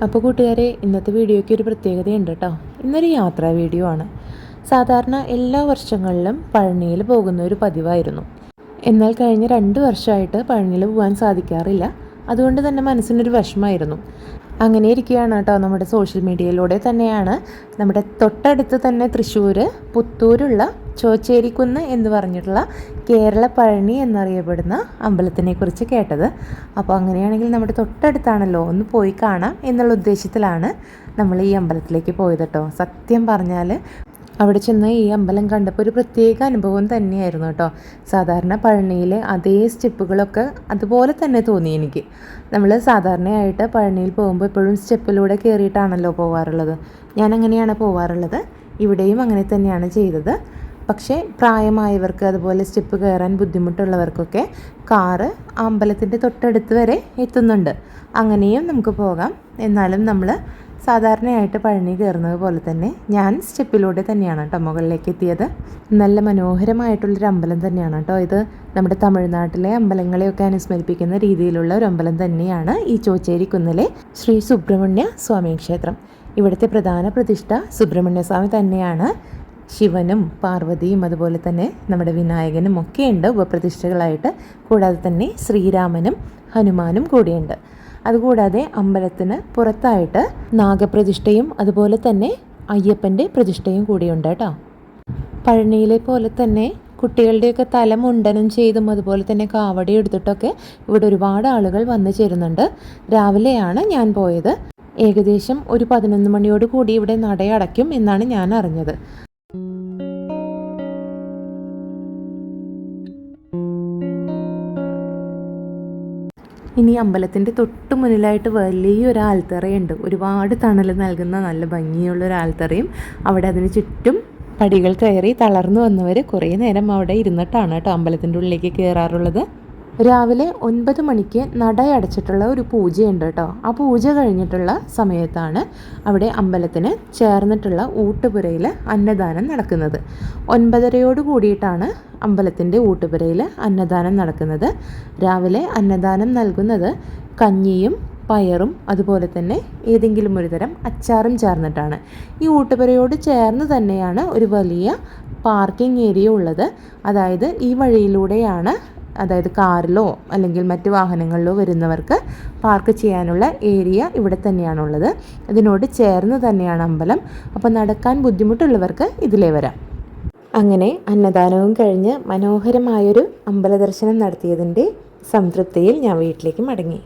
അപ്പോൾ കൂട്ടുകാരെ, ഇന്നത്തെ വീഡിയോയ്ക്ക് ഒരു പ്രത്യേകതയുണ്ട് കേട്ടോ. ഇന്നൊരു യാത്രാ വീഡിയോ ആണ്. സാധാരണ എല്ലാ വർഷങ്ങളിലും പഴനിയിൽ പോകുന്ന ഒരു പതിവായിരുന്നു. എന്നാൽ കഴിഞ്ഞ 2 വർഷമായിട്ട് പഴനിയിൽ പോകാൻ സാധിക്കാറില്ല. അതുകൊണ്ട് തന്നെ മനസ്സിനൊരു വിഷമമായിരുന്നു. അങ്ങനെ ഇരിക്കുകയാണ് കേട്ടോ, നമ്മുടെ സോഷ്യൽ മീഡിയയിലൂടെ തന്നെയാണ് നമ്മുടെ തൊട്ടടുത്ത് തന്നെ തൃശ്ശൂർ പുത്തൂരുള്ള ചോച്ചേരിക്കുന്ന് എന്ന് പറഞ്ഞിട്ടുള്ള കേരള പഴനി എന്നറിയപ്പെടുന്ന അമ്പലത്തിനെക്കുറിച്ച് കേട്ടത്. അപ്പോൾ അങ്ങനെയാണെങ്കിൽ നമ്മുടെ തൊട്ടടുത്താണല്ലോ, ഒന്ന് പോയി കാണാം എന്നുള്ള ഉദ്ദേശത്തിലാണ് നമ്മൾ ഈ അമ്പലത്തിലേക്ക് പോയത് കേട്ടോ. സത്യം പറഞ്ഞാൽ അവിടെ ചെന്ന് ഈ അമ്പലം കണ്ടപ്പോൾ ഒരു പ്രത്യേക അനുഭവം തന്നെയായിരുന്നു കേട്ടോ. സാധാരണ പഴനിയിലെ അതേ സ്റ്റെപ്പുകളൊക്കെ അതുപോലെ തന്നെ തോന്നി എനിക്ക്. നമ്മൾ സാധാരണയായിട്ട് പഴനിയിൽ പോകുമ്പോൾ എപ്പോഴും സ്റ്റെപ്പിലൂടെ കയറിയിട്ടാണല്ലോ പോകാറുള്ളത്. ഞാൻ അങ്ങനെയാണ് പോകാറുള്ളത്. ഇവിടെയും അങ്ങനെ തന്നെയാണ് ചെയ്തത്. പക്ഷേ പ്രായമായവർക്ക്, അതുപോലെ സ്റ്റെപ്പ് കയറാൻ ബുദ്ധിമുട്ടുള്ളവർക്കൊക്കെ കാറ് അമ്പലത്തിൻ്റെ തൊട്ടടുത്ത് വരെ എത്തുന്നുണ്ട്. അങ്ങനെയും നമുക്ക് പോകാം. എന്നാലും നമ്മൾ സാധാരണയായിട്ട് പഴനി കയറുന്നത് പോലെ തന്നെ ഞാൻ സ്റ്റെപ്പിലൂടെ തന്നെയാണ് കേട്ടോ മുകളിലേക്ക് എത്തിയത്. നല്ല മനോഹരമായിട്ടുള്ളൊരു അമ്പലം തന്നെയാണ് കേട്ടോ ഇത്. നമ്മുടെ തമിഴ്നാട്ടിലെ അമ്പലങ്ങളെയൊക്കെ അനുസ്മരിപ്പിക്കുന്ന രീതിയിലുള്ള ഒരു അമ്പലം തന്നെയാണ് ഈ ചോച്ചേരിക്കുന്നിലെ ശ്രീ സുബ്രഹ്മണ്യ സ്വാമി ക്ഷേത്രം. ഇവിടുത്തെ പ്രധാന പ്രതിഷ്ഠ സുബ്രഹ്മണ്യ സ്വാമി തന്നെയാണ്. ശിവനും പാർവതിയും അതുപോലെ തന്നെ നമ്മുടെ വിനായകനും ഒക്കെയുണ്ട് ഉപപ്രതിഷ്ഠകളായിട്ട്. കൂടാതെ തന്നെ ശ്രീരാമനും ഹനുമാനും കൂടിയുണ്ട്. അതുകൂടാതെ അമ്പലത്തിന് പുറത്തായിട്ട് നാഗപ്രതിഷ്ഠയും അതുപോലെ തന്നെ അയ്യപ്പൻ്റെ പ്രതിഷ്ഠയും കൂടിയുണ്ട് കേട്ടോ. പഴനിയിലെ പോലെ തന്നെ കുട്ടികളുടെയൊക്കെ തല മുണ്ടനം ചെയ്തും അതുപോലെ തന്നെ കാവടി എടുത്തിട്ടൊക്കെ ഇവിടെ ഒരുപാട് ആളുകൾ വന്നു ചേരുന്നുണ്ട്. രാവിലെയാണ് ഞാൻ പോയത്. ഏകദേശം ഒരു 11 മണിയോട് കൂടി ഇവിടെ നടയടയ്ക്കും എന്നാണ് ഞാൻ അറിഞ്ഞത്. ഇനി അമ്പലത്തിൻ്റെ തൊട്ട് മുന്നിലായിട്ട് വലിയൊരു ആൽത്തറയുണ്ട്. ഒരുപാട് തണൽ നൽകുന്ന നല്ല ഭംഗിയുള്ളൊരു ആൽത്തറയും. അവിടെ അതിന് ചുറ്റും പടികൾ കയറി തളർന്നു വന്നവർ കുറേ നേരം അവിടെ ഇരുന്നിട്ടാണ് കേട്ടോ അമ്പലത്തിൻ്റെ ഉള്ളിലേക്ക് കയറാറുള്ളത്. രാവിലെ 9 മണിക്ക് നട അടച്ചിട്ടുള്ള ഒരു പൂജയുണ്ട് കേട്ടോ. ആ പൂജ കഴിഞ്ഞിട്ടുള്ള സമയത്താണ് അവിടെ അമ്പലത്തിന് ചേർന്നിട്ടുള്ള ഊട്ടുപുരയിൽ അന്നദാനം നടക്കുന്നത്. 9:30 കൂടിയിട്ടാണ് അമ്പലത്തിൻ്റെ ഊട്ടുപുരയിൽ അന്നദാനം നടക്കുന്നത്. രാവിലെ അന്നദാനം നൽകുന്നത് കഞ്ഞിയും പയറും അതുപോലെ തന്നെ ഏതെങ്കിലും ഒരു തരം അച്ചാറും ചേർന്നിട്ടാണ്. ഈ ഊട്ടുപുരയോട് ചേർന്ന് തന്നെയാണ് ഒരു വലിയ പാർക്കിംഗ് ഏരിയ ഉള്ളത്. അതായത് ഈ വഴിയിലൂടെയാണ്, അതായത് കാറിലോ അല്ലെങ്കിൽ മറ്റ് വാഹനങ്ങളിലോ വരുന്നവർക്ക് പാർക്ക് ചെയ്യാനുള്ള ഏരിയ ഇവിടെ തന്നെയാണുള്ളത്. ഇതിനോട് ചേർന്ന് തന്നെയാണ് അമ്പലം. അപ്പോൾ നടക്കാൻ ബുദ്ധിമുട്ടുള്ളവർക്ക് ഇതിലേ വരാം. അങ്ങനെ അന്നദാനവും കഴിഞ്ഞ് മനോഹരമായൊരു അമ്പല ദർശനം നടത്തിയതിൻ്റെ സംതൃപ്തിയിൽ ഞാൻ വീട്ടിലേക്ക് മടങ്ങി.